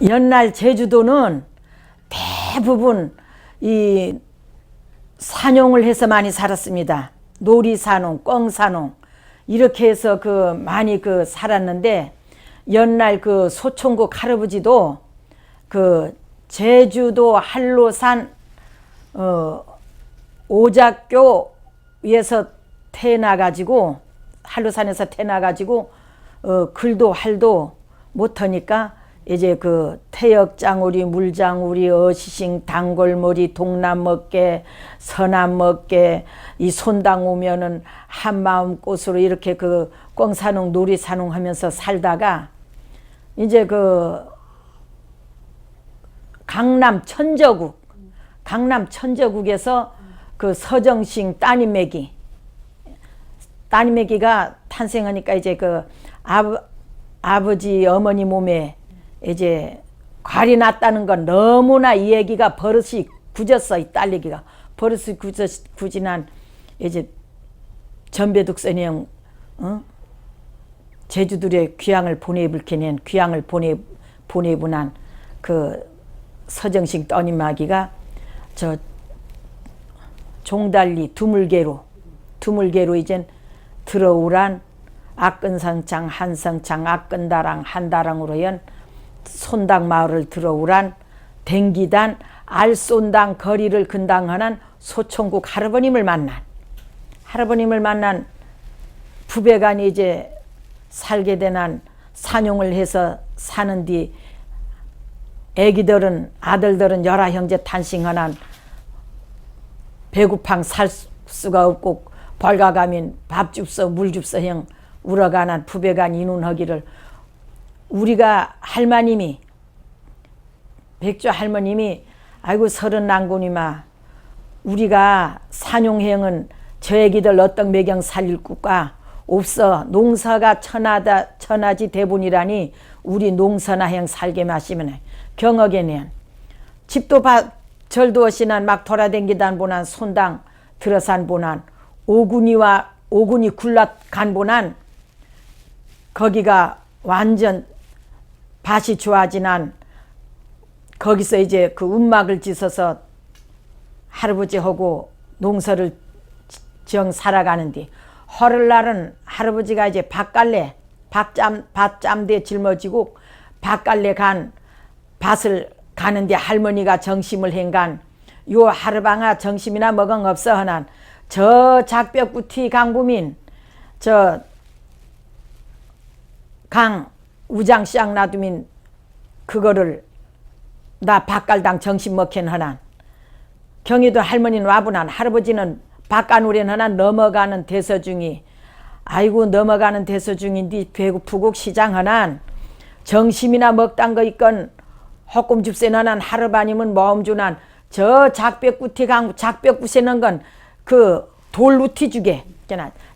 옛날 제주도는 대부분 이 산용을 해서 많이 살았습니다. 놀이산용, 꽝산용 이렇게 해서 많이 살았는데, 옛날 소총국 할아버지도 제주도 한로산 오작교에서 태어나가지고, 한로산에서 태어나가지고 글도 할도 못하니까 이제 태역장우리, 물장우리, 어시싱, 단골머리, 동남먹게, 서남먹게, 이 손당 오면은 한마음 꽃으로 이렇게 꽝산홍, 놀이산홍 하면서 살다가 이제 강남 천저국에서 서정식 따님매기가 탄생하니까 이제 아버지 어머니 몸에 이제 괄이 났다는 건 너무나 이 얘기가 버릇이 굳었어. 이 딸내기가 버릇이 굳이난 이제 전배둑선이 형 제주들의 귀향을 보내불케는 귀향을 보내분한 서정식 떠님마기가 저 종달리 두물개로 이젠 들어오란 악근성창 한성창 악근다랑 한다랑으로 연 손당 마을을 들어오란 댕기단 알손당 거리를 근당하는 소총국 할아버님을 만난 부배간이 이제 살게 되난 산용을 해서 사는 뒤 아들들은 여러 형제 탄생하난 배고팡 살 수가 없고 벌가가민 밥 줍서 물 줍서 형 울어가난 부배간 인운하기를 우리가 할머님이 백조 할머님이 아이고 서른 난군이마 우리가 산용행은 저 애기들 어떤 매경 살릴 국가 없어 농사가 천하지 대본이라니 우리 농사나 행 살게 마시면 경억에는 집도 절도 없이난 막 돌아댕기단 보난 손당 들어산 보난 오군이 굴락간 보난 거기가 완전 밭이 좋아지난 거기서 이제 움막을 짓어서 할아버지하고 농사를 살아가는데 허를날은 할아버지가 이제 밭잠대 짊어지고 밭갈래 밭을 가는데 할머니가 정심을 행간 요 하루방아 정심이나 먹은 없어 하난 저 작벽구티 강부민 저 강 우장시장 놔두민 그거를 나 밭갈당 정신 먹힌 하난 경희도 할머니는 와보난 할아버지는 밭가누련 하난 넘어가는 대서 중이 아이고 넘어가는 대서 중인데 배고프고 시장 하난 정심이나 먹단 거 있건 헛꿈 줍센 하난 하루반이면 모험 주난 저 작벽구티 강 작벽구세는 건 돌루티 주게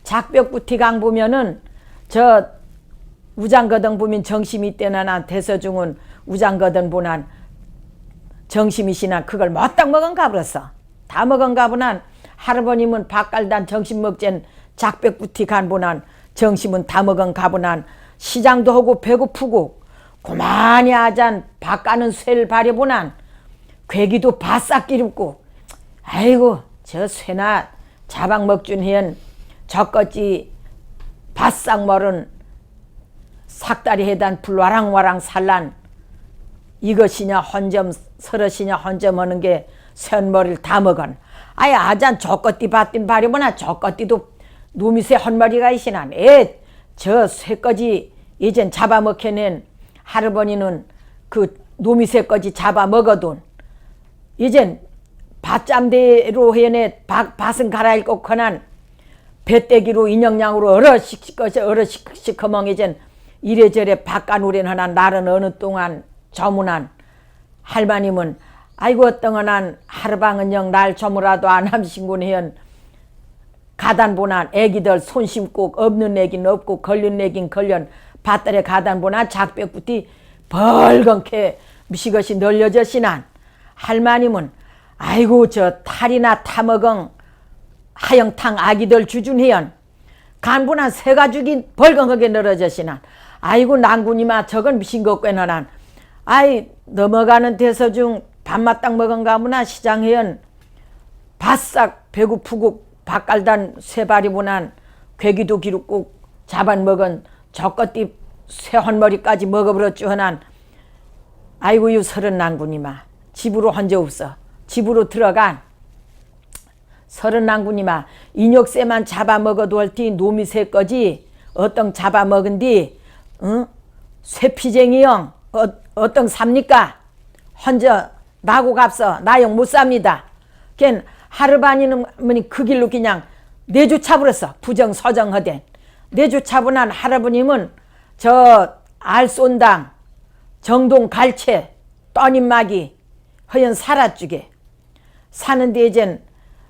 작벽구티 강 보면은 저 우장거등 보면 정심이 때나나 대서중은 우장거등 보난 정심이시나 그걸 못딱 먹은가 버렸어. 다 먹은가 보난 할아버님은 밭갈단 정심 먹젠 작벽구티 간 보난 정심은 다 먹은가 보난 시장도 하고 배고프고 고만이 아잔 밭 가는 쇠를 바려보난 괴기도 바싹 기름고 아이고 저 쇠나 자박 먹준 해연 저것지 바싹 멀은 삭다리 해단 불와랑와랑 살란 이것이냐 헌점 서러시냐 헌점 하는 게 쇠머리를 다 먹은 아예 아잔 저것띠 밭딘 바려보나 저것띠도 노미새 헛머리가 있이난 저 쇠까지 이젠 잡아먹혀낸 할아버니는 노미새까지 잡아먹어둔 이젠 밭잠대로 해내 밭은 갈아입고 커난 배때기로 인형량으로 어러시커멍 이젠 이래저래 밭가누련 하나 날은 어느 동안 저문한 할머님은 아이고 어떠한 하루방은 영 날 저무라도 안 함신군해연 가단보난 애기들 손 심고 없는 애긴 없고 걸린 애긴 걸련 밭들에 가단보나 작벽부티 벌건케 미시것이 널려져시난 할머님은 아이고 저 탈이나 타먹은 하영탕 아기들 주준해연 간분한 새가죽이 벌건하게 늘어져시난 아이고 난군이마 저건 미신 것 꽤너난 아이 넘어가는 데서 중 밥맛딱 먹은가 보나 시장회원 바싹 배고프고 밥깔단 쇠발이보난 괴기도 기룩국 잡아먹은 저것띠 새헌머리까지 먹어버렸죠 하난. 아이고유 서른 난군이마 집으로 헌재 없어. 집으로 들어간 서른 난군이마 인역새만 잡아먹어도 할티 놈이 새 거지 어떤 잡아먹은디 응? 쇠피쟁이형 어떤 삽니까? 헌저 나고 갑서 나영 못 삽니다. 걘 하루반이는 그 길로 그냥 내주차버렸어. 부정서정허된 내주차분한 할아버님은 저 알쏜당 정동 갈채 떠님마기 허연 살아주게 사는데 이젠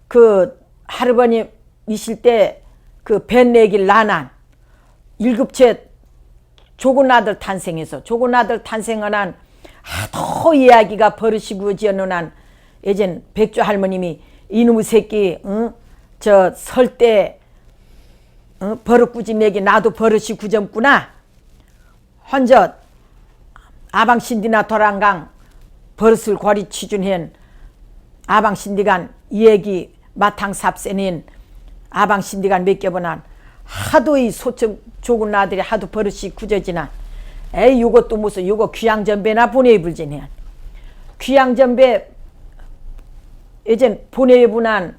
그 할아버님 이실 때 그 뱃내길 난한 일급째 조군 아들 탄생해서 조군 아들 태생한 하도 이야기가 버릇이고 지어놓은 예전 백조 할머님이 이놈의 새끼 저 설 때 버릇꾸지 내기 나도 버릇이 구점구나 헌저 아방신디나 도랑강 버릇을 거리 취준한 아방신디간 이 얘기 마탕삽세닌 아방신디간 몇 개보난 하도 이 소청 조군 아들이 하도 버릇이 굳어지나 에이 요것도 무슨 요거 귀양전배나 보내입을지네 귀양전배 예전 보내입은한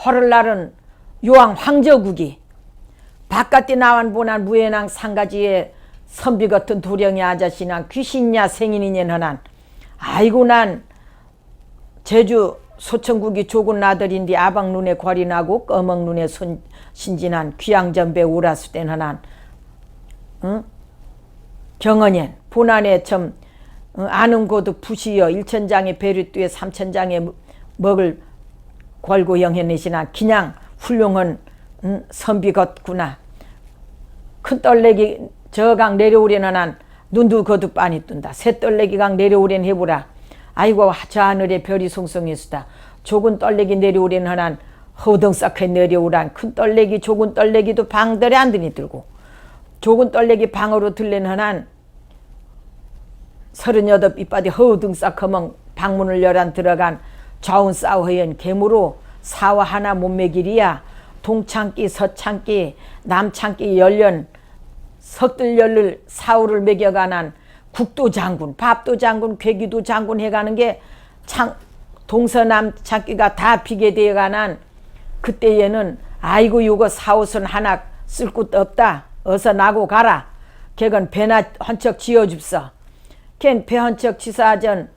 허를날은 요왕 황저국이 바깥에 나완 보난 무예낭 상가지에 선비 같은 도령이 아저씨나 귀신이냐 생인이냐 하난 아이고 난 제주 소천국이 조군 아들인데 아방 눈에 괄이 나고 꺼먹 눈에 신진한 귀양전배 오라수된 하난 응? 경언엔 본안에 참 아는 고도 부시여 일천장의 배류뒤에 삼천장의 먹을 걸고 영현내시나 그냥 훌륭한 선비 같구나. 큰 떨레기 저강 내려오려는 한 눈도 거듭 빤히 뜬다. 새 떨레기 강 내려오려는 해보라. 아이고 저 하늘에 별이 송송했수다. 조군 떨레기 내려오려는 한 허덩싹해 내려오란 큰 떨레기 조군 떨레기도 방들에 안 드니 들고 조군 떨레기 방으로 들려는 한 38 이빠디 허우등싹하멍 방문을 열안 들어간 좌운 싸우허연 개무로 사와 하나 몸매길이야 동창기 서창기 남창기 열련 석들 열를 사우를 매겨가난 국도 장군 밥도 장군 괴기도 장군 해가는 게 동서남 창기가 다 비게 되어가난 그때에는 아이고 요거 사옷은 하나 쓸 곳도 없다 어서 나고 가라 걔건 배나 헌척 지어줍서 걘 배 헌척 지사전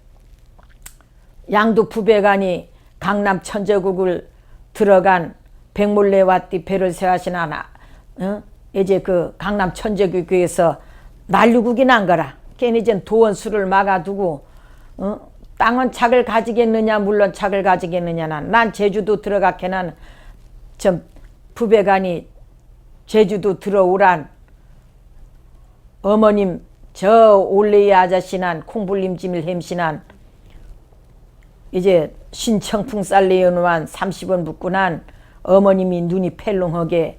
양도 부배관이 강남 천저국을 들어간 백몰래 왔디 배를 세하신 하나 이제 그 강남 천저국에서 난류국이 난 거라 걔는 이제 도원수를 막아두고 땅은 착을 가지겠느냐 물론 착을 가지겠느냐 난 제주도 들어가게난 좀 부배관이 제주도 들어오란 어머님 저 올레이 아저씨난 콩불림 짐일 햄신한 이제 신청풍 쌀내연우한 30원 붓고난 어머님이 눈이 펠롱하게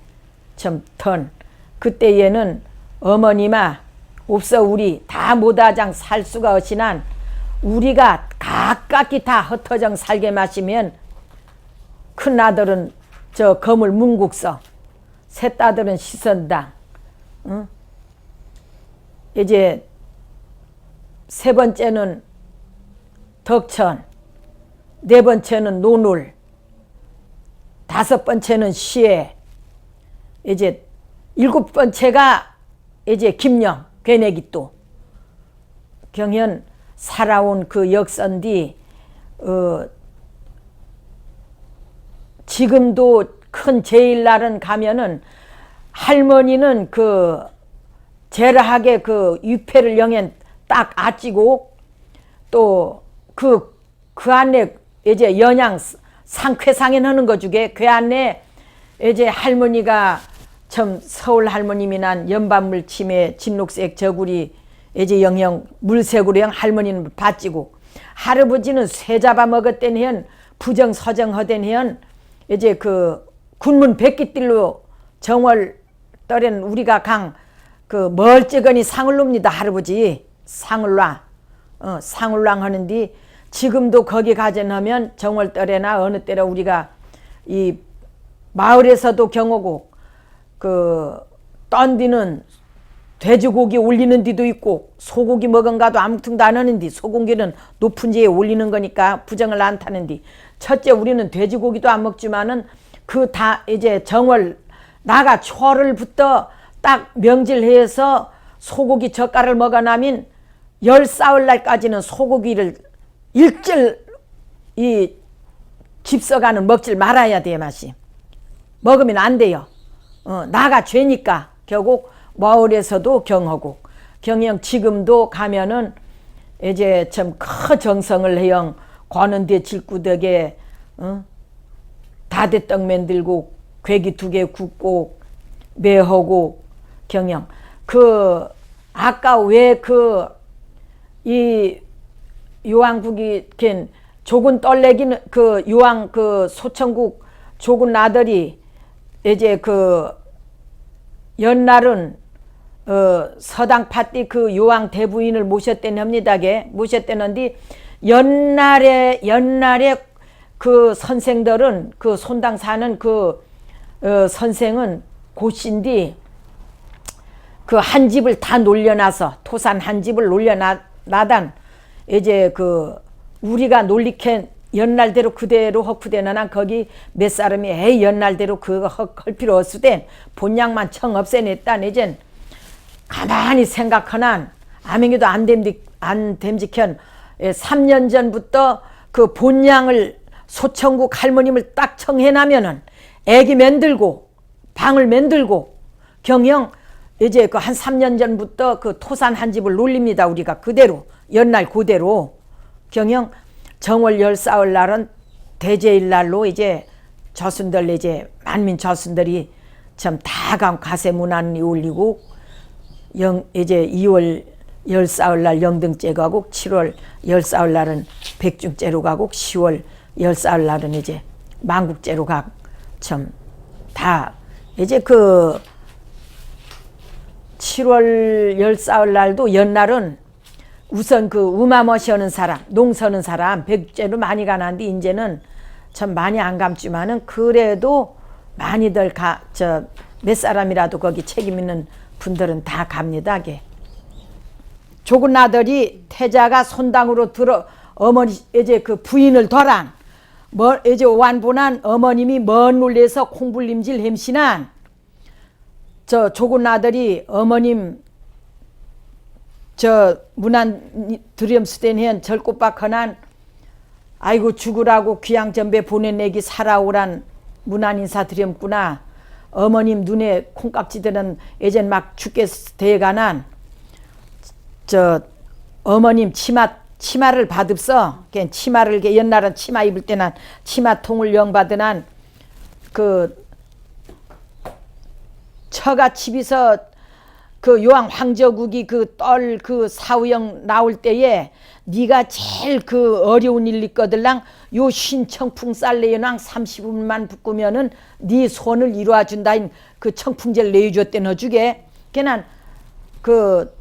좀 턴 그때에는 어머님아 없어 우리 다 못하장 살 수가 없이난 우리가 각각이 다 흩어정 살게 마시면 큰아들은 저 거물 문국서 셋아들은 시선당 응? 이제 세 번째는 덕천 네 번째는 노눌 다섯 번째는 시에 이제 일곱 번째가 이제 김영 괴내기 또 경현 살아온 그 역선 뒤 지금도 큰 제일날은 가면은 할머니는 그 제라하게 그 유패를 영엔 딱 아찌고 또 그 안에 이제 연양 상쾌상엔 하는 거 주게 그 안에 이제 할머니가 참 서울 할머님이난 연반물 침에 진녹색 저구리 이제 영영 물색으로 영 할머니는 밭지고 할아버지는 쇠 잡아 먹었던 현 부정 서정 허된 현 이제 그 군문 백기뜰로 정월 떨엔 우리가 강 그 멀찍하니 상을 놉니다. 할아버지 상을 놔. 상을랑 하는데 지금도 거기 가져놓으면 정월달에나 어느 때라 우리가 이 마을에서도 경호고 그 떤디는 돼지고기 올리는 데도 있고 소고기 먹은가도 아무튼도 안 하는데 소고기는 높은 지에 올리는 거니까 부정을 안 타는데 첫째 우리는 돼지고기도 안 먹지만은 그 다 이제 정월 나가 초월을부터 딱 명절해서 소고기 젓갈을 먹어나면 열 사흘 날까지는 소고기를 일절 이 집서가는 먹질 말아야 돼 맛이 먹으면 안 돼요. 나가 죄니까 결국 마을에서도 경하고 경영 지금도 가면은 이제 참 큰 정성을 해영 관원대 질구덕에 다대떡 만들고 괴기 2개 굽고 매하고 경영 그 아까 왜 그 이 요왕국이 걘 조군 떨레기는 그 요왕 그 소천국 조군 아들이 이제 그 연날은 서당 파띠 그 요왕 대부인을 모셨다는 합니다게 모셨다는데 연날에 그 선생들은 그 손당 사는 그 선생은 고신디 그 한 집을 다 놀려놔서 토산 한 집을 놀려놔단 이제 그 우리가 놀리캔 연날대로 그대로 헛푸대나 거기 몇 사람이 에이 연날대로 그거 할 필요 없으된 본양만 청 없애냈단 이젠 가만히 생각하난 아맹이도 안 됨직현 3년 전부터 그 본양을 소천국 할머님을 딱 청해나면은 애기 만들고 방을 만들고 경영 이제 그 한 3년 전부터 그 토산 한 집을 놀립니다. 우리가 그대로 연날 그대로 경영 정월 10사흘 날은 대제일 날로 이제 조순들 이제 만민 조순들이 참 다감 가세문안이 올리고 이제 2월 10사흘 날 영등째 가고 7월 10사흘 날은 백중째로 가고 10월 10사흘 날은 이제 만국째로 가고 참 다 이제 그 7월 10사흘 날도 연날은 우선 그 우마머시 하는 사람 농서는 사람 백제로 많이 가는데 이제는 참 많이 안 감지만은 그래도 많이들 몇 사람이라도 거기 책임 있는 분들은 다 갑니다. 조군 아들이 태자가 손당으로 들어 어머니 이제 그 부인을 덜한 이제 완본한 어머님이 먼 놀래서 콩불림질 햄신한 저 조군 아들이 어머님 저 문안 드렴수된 현 절꽃박헌한 아이고 죽으라고 귀양전배 보내내기 살아오란 문안 인사 드렴구나. 어머님 눈에 콩깍지들은 예전 막 죽게 돼가난 저 어머님 치마를 받읍서 치마를 옛날은 치마 입을 때는 치마통을 영받으난 그 처가 집에서 그 요왕 황저국이 그 떨 그 사후영 나올 때에 네가 제일 그 어려운 일 있거들랑 요 신청풍 쌀내연왕 30분만 붓고면은 네 손을 이루어 준다인 그 청풍제를 내주었대 너주게 걔는 그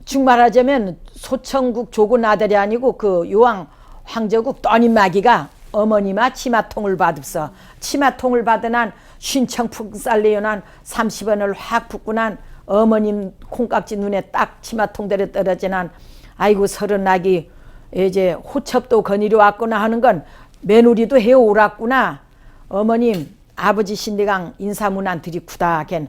중말하자면 소천국 조군 아들이 아니고 그 요왕 황저국 떠님마기가 어머니마 치마통을 받읍서 치마통을 받으난 신청풍 쌀내연한 30원을 확 붓고 난 어머님 콩깍지 눈에 딱 치마통대로 떨어지난 아이고 서른나기 이제 호첩도 거니려 왔구나 하는 건 며느리도 해오랐구나. 어머님 아버지 신대강 인사문안 드리쿠다 걘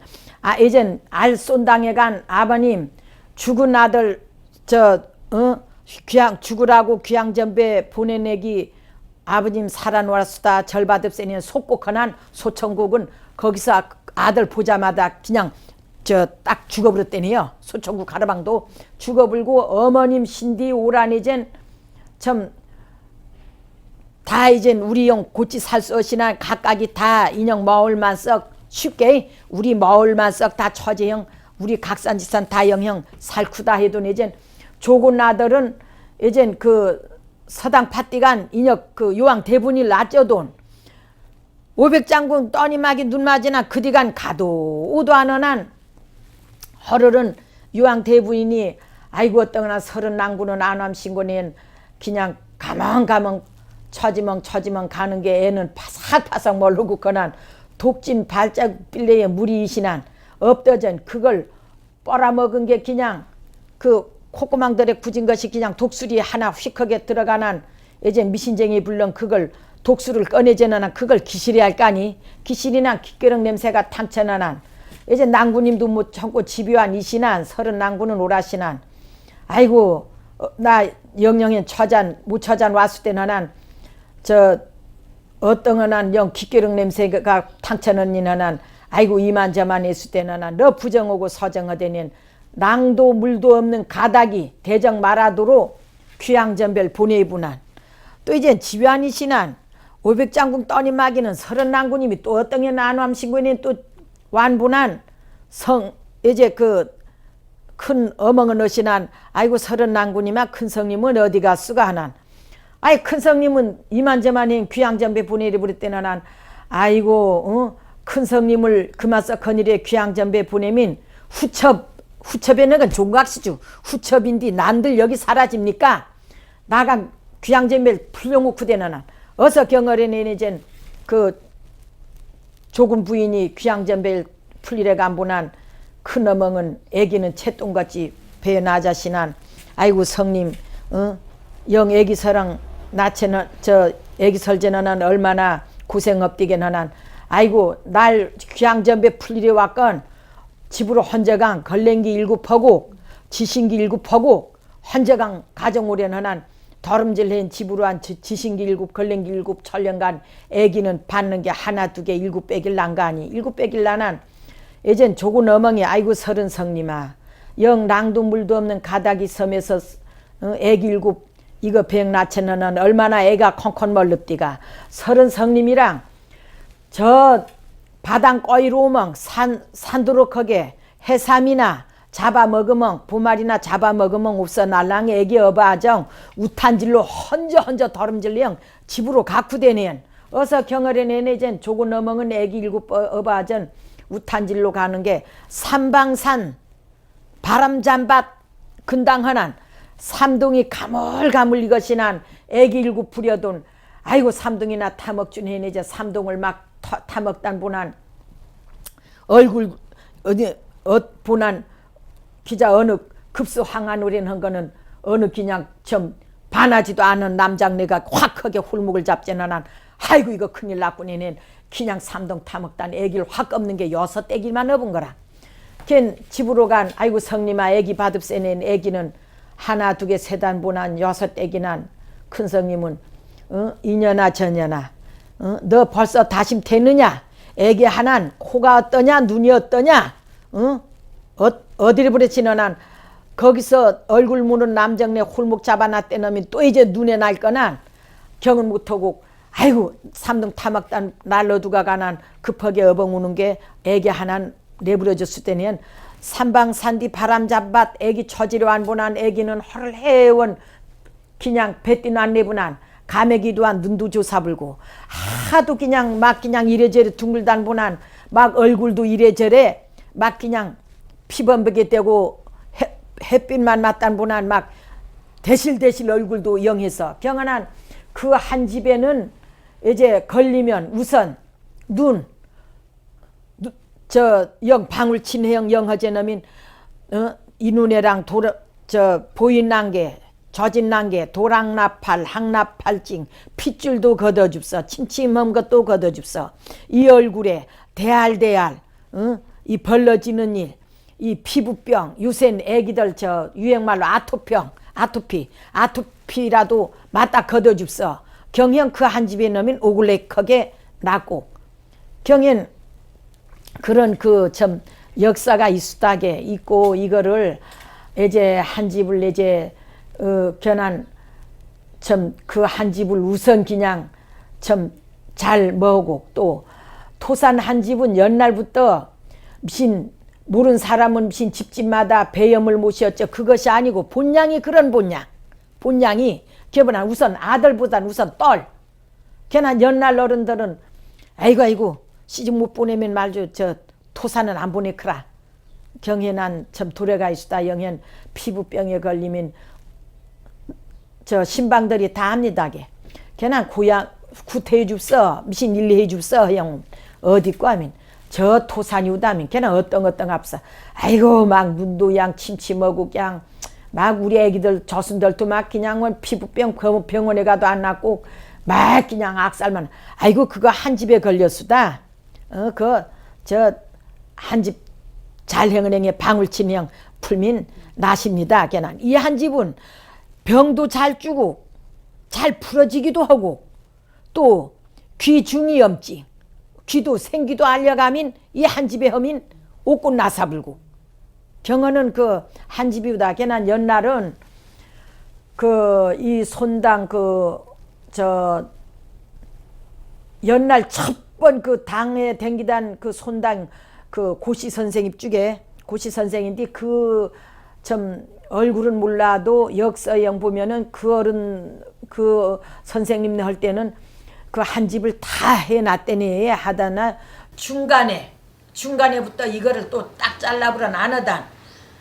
이젠 알손당에 간 아버님 죽은 아들 귀양 죽으라고 귀양전배 보내내기 아버님 살아놓았수다 절받읍세니 속곡헌한 소천국은 거기서 아들 보자마다 그냥 딱 죽어버렸대니요. 소천국 가르방도 죽어버리고 어머님 신디 오란이젠 참 다 이젠 우리 영 고치 살 수 없이나 각각이 다 인형 마을만 썩 쉽게 우리 마을만 썩 다 처제형 우리 각산지산 다 영형 살쿠다 해도 이젠 조군 아들은 이젠 그 서당 파띠간 인역 그 요왕 대분이 놔쩌돈 500장군 떠니마기 눈맞이나 그디간 가도 오도 안 하난 허르른 유황대부인이 아이고 어떠나 서른 낭구는 안암신고는 그냥 가멍가멍 처지멍 가는 게 애는 파삭파삭 모르고 그난 독진 발자국 빌레에 물이 이신한 엎더전 그걸 빨아먹은 게 그냥 그 콧구멍들에 굳은 것이 그냥 독수리 하나 휙하게 들어가난 이제 미신쟁이 불렁 그걸 독수를 꺼내지는 그걸 기실이 할까니 기실이나 기계령 냄새가 탕천한 이제 낭구님도 뭐 전고 집요한 이신한 서른 낭구는 오라시난 아이고 나 영영인 처잔 무처잔 왔을 때는 난저 어떤 거난 영 기계령 냄새가 탕천한 이는 아이고 이만저만 했을 때는 너 부정하고 서정하되는 낭도 물도 없는 가닥이 대정 마라도로 귀양전별 보내부난 또 이제 집요한이시난 500장군 떠니마기는 서른 낭구님이 또 어떤 게 난암신군이 또 완분한 성 이제 그 큰 어멍은 어시난 아이고 서른 낭구님아 큰 성님은 어디가 쓰가 하난 아이 큰 성님은 이만저만인 귀양전배 보내리 부를 때는 난 아이고 큰 성님을 그마서 건일에 귀양전배 보내면 후첩에는 건 종각시주 후첩인디 난들 여기 사라집니까 나가 귀양전배 풀려놓고 되는 난 어서 경월에는 이제 그 조금 부인이 귀양전배 풀리래 간보난 큰 어멍은 애기는 채똥같이 배에 나자시난 아이고 성님 영 애기서랑 나체는 저 애기설제는 얼마나 고생 없디게는 아이고 날 귀양전배 풀리래 왔건 집으로 헌재강 걸랭기 일곱하고 지신기 일곱하고 헌재강 가정오려는 더름질한 집으로 한 지신기 일곱 걸랭기 일곱 천년간 애기는 받는 게 하나 두 개 일곱 빼길 난가 아니 일곱 빼길 나난 예전 조군 어멍이 아이고 서른 성님아 영 낭도 물도 없는 가닥이 섬에서 애기 일곱 이거 병 낳체는 얼마나 애가 콩콩 멀릅디가 서른 성님이랑 저 바당 꺼이로 오멍 산도록하게 해삼이나 잡아먹으멍 보말이나 잡아먹으멍 없어 날랑 애기 어바정 우탄질로 헌저 더름질령 집으로 갖고 되네요 어서 경월에 내내젠 조군 어멍은 애기 일곱 어바전 우탄질로 가는 게 삼방산 바람잠밭 근당헌한 삼동이 가물가물 이것이난 애기 일곱 부려돈 아이고 삼동이나 타먹준 해내자 삼동을 막 타먹단 보난 얼굴 어디 보난 기자 어느 급수 항아노래는 한 거는 어느 그냥 좀 반하지도 않은 남장네가 확 하게 홀목을 잡지는 한 아이고 이거 큰일 났구니는 그냥 삼동 타먹단 애기를 확 엎는 게 여섯 애기만 엎은 거라 걘 집으로 간 아이고 성님아 애기 받읍세낸 애기는 하나 두 개 세단 보난 여섯 애기난 큰 성님은 이년아 저년아 너 벌써 다심 되느냐 애기 하나는 코가 어떠냐 눈이 어떠냐 어디를 부려치는 한 거기서 얼굴 무는 남정네 홀목 잡아놨대 놈이 또 이제 눈에 날 거난 경은 못하고 아이고 삼등 타막단 날로 두가 가난 급하게 어벙 우는 게 애기 하나는 내버려졌을 때는 삼방산디 바람잡밭 애기 처지려 안 보난 애기는 허를 해원 그냥 배띠는 안 내분한 가메기도 한 눈도 조사불고 하도 그냥 막 그냥 이래저래 둥글단 보난 막 얼굴도 이래저래 막 그냥 피범벅에 떼고 햇빛만 맞단 보난 막 대실대실 얼굴도 영해서 경한한 그 한 집에는 이제 걸리면 우선 눈 저 영 방울 친해영 영허제 놈인 이 눈에랑 저 보인 난게 젖은 난게 도랑나팔 항나팔징 핏줄도 걷어줍서 침침한 것도 걷어줍서 이 얼굴에 대알대알 이 벌러지는 일 이 피부병 요샌 애기들 저 유행말로 아토피라도 맞다 걷어줍서 경영 그 한 집에 넣으면 오글레크하게 낫고 경연 그런 그 참 역사가 있다게 있고 이거를 이제 한 집을 이제 견한 참 그 한 집을 우선 그냥 참 잘 먹고 또 토산 한 집은 옛날부터 미신 모르는 사람은 미신 집집마다 배염을 모셨죠. 그것이 아니고 본냥이 그런 본냥이 개분한 우선 아들보단 우선 딸 걔나 옛날 어른들은 아이고 시집 못 보내면 말죠 저 토산은 안 보내크라 경연한 참 도래가 있다. 영현 피부병에 걸리면 저 신방들이 다 합니다. 걔는 고향 구태해 줍서 미신 일리 해 줍서 형 어디 과면 저 토산이 우다면 걔는 어떤 앞서 아이고 막 눈도 양 침침하고 그냥 막 우리 애기들 저순들도 막 그냥 피부병 병원에 가도 안 낫고 막 그냥 악살만 아이고 그거 한 집에 걸렸수다. 그 저 한 집 잘행은행에 방울침형 풀민 나십니다. 걔는 이 한 집은 병도 잘 주고 잘 풀어지기도 하고 또 귀중이염증 귀도 생기도 알려가민 이 한 집에 허민 옷꽃 나사불고 경어는 그 한 집이다. 걔는 옛날은 그 이 손당 저 옛날 첫 번 그 당에 댕기단 그 손당 그 고시 선생 입쪽에 고시 선생인데 그 좀 얼굴은 몰라도 역사형 보면은 그 어른 그 선생님 할 때는 그 한 집을 다 해놨대니 하다나 중간에부터 이거를 또 딱 잘라버려 안 하단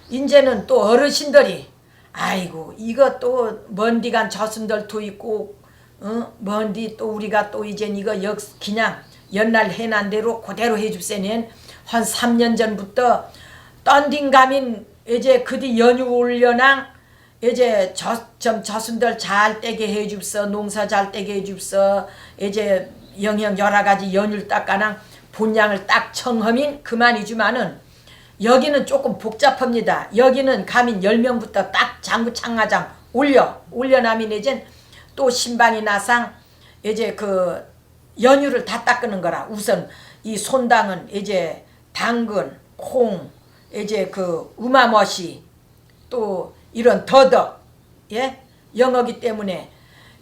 이제는 또 어르신들이 아이고 이거 또 먼디간 저순들도 있고 먼디 또 우리가 또 이젠 이거 그냥 옛날 해난 대로 그대로 해줍세는 한 3년 전부터 떤딩가민 이제 그뒤 연휴 올려낭 이제 저순들 잘 떼게 해줍서 농사 잘 떼게 해줍서 이제 영형 여러 가지 연휴를 닦아낭 본향을 딱 청하민 그만이지만은 여기는 조금 복잡합니다. 여기는 가민 10명부터 딱 장구 창가장 올려나민 이젠 또 신방이 나상 이제 그 연유를 다 닦는 거라. 우선 이 손당은 이제 당근, 콩, 이제 그 우마머시 또 이런 더덕 영어기 때문에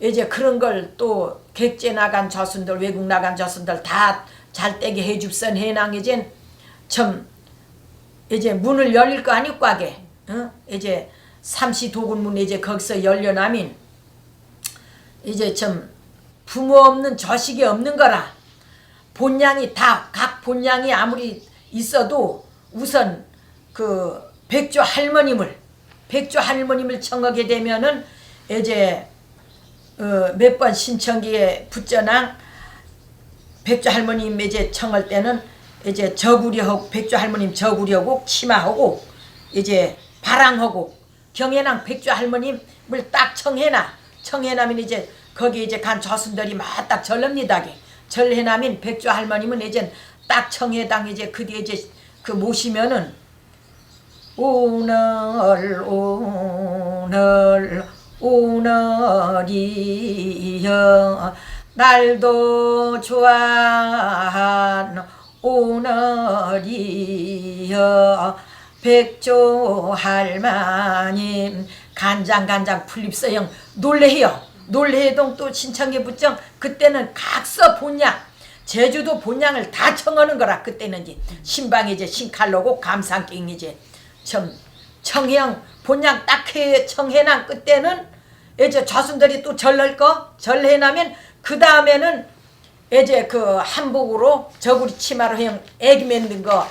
이제 그런 걸 또 객제 나간 저순들 외국 나간 저순들 다 잘 떼게 해줍선 해낭 이젠 참 이제 문을 열릴 거 아니고 하게 이제 삼시도군문 이제 거기서 열려나민 이제 참 부모 없는 저식이 없는 거라. 본향이 다 각 본향이 아무리 있어도 우선 그 백조 할머님을 청하게 되면은 이제 몇 번 신청기에 붙여낭 백조 할머님 이제 청할 때는 이제 저구려하고 백조 할머님 저구려하고 치마하고 이제 바랑하고 경애낭 백조 할머님을 딱 청해나면 이제 거기 이제 간 저순들이 막 딱 절릅니다. 절해나면 백조 할머님은 이제 딱 청해당 이제 그 뒤에 이제 그 모시면은 오늘이여 날도 좋아한 오늘이여 백조 할마님 간장 풀립서형 놀래해동 또 신청계 부정 그때는 각서 본향 제주도 본향을 다 청하는 거라. 그때는 이제 신방이 이제 신칼로고 감상갱 이제 참 청형 본향 딱 해 청해난 그때는 이제 저순들이 또 절해나면 그 다음에는 이제 그 한복으로 저구리 치마로 형 애기 만든 거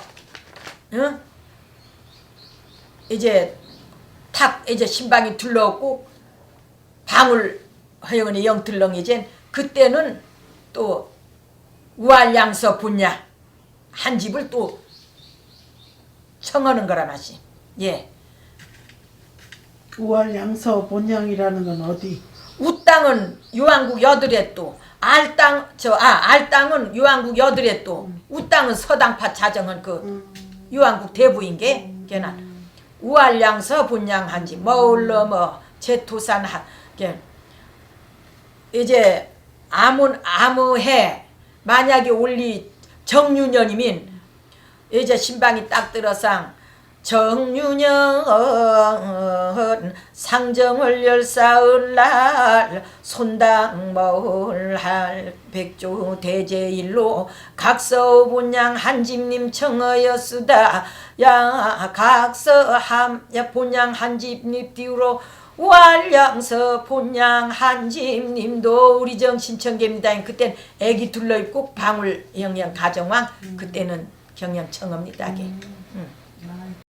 이제 탁 이제 신방이 둘러오고 방울 허영은의 영틀렁 이제 그때는 또 우알양서 본향 한 집을 또 청하는 거라 맛이. 우알양서 본향이라는 건 어디? 우땅은 유한국 여드레또 알땅은 유한국 여드레또 우땅은 서당파 자정은 그 유한국 대부인게 걔는 우알양서 본향 한지 머울러 뭐 제토산 이제 아무해 만약에 올리 정유년이면 이제 신방이 딱 들어상 정유년 상정을 열사을 날 손당 머울 할 백조 대제일로 각서 본향 한집님 청하였으다. 야 각서 야 본향 한집님 뒤로 우알양서 본향 한집님도 우리 정 신청계입니다. 그땐 애기 둘러입고 방울 영양 가정왕 그때는 경영 청합니다.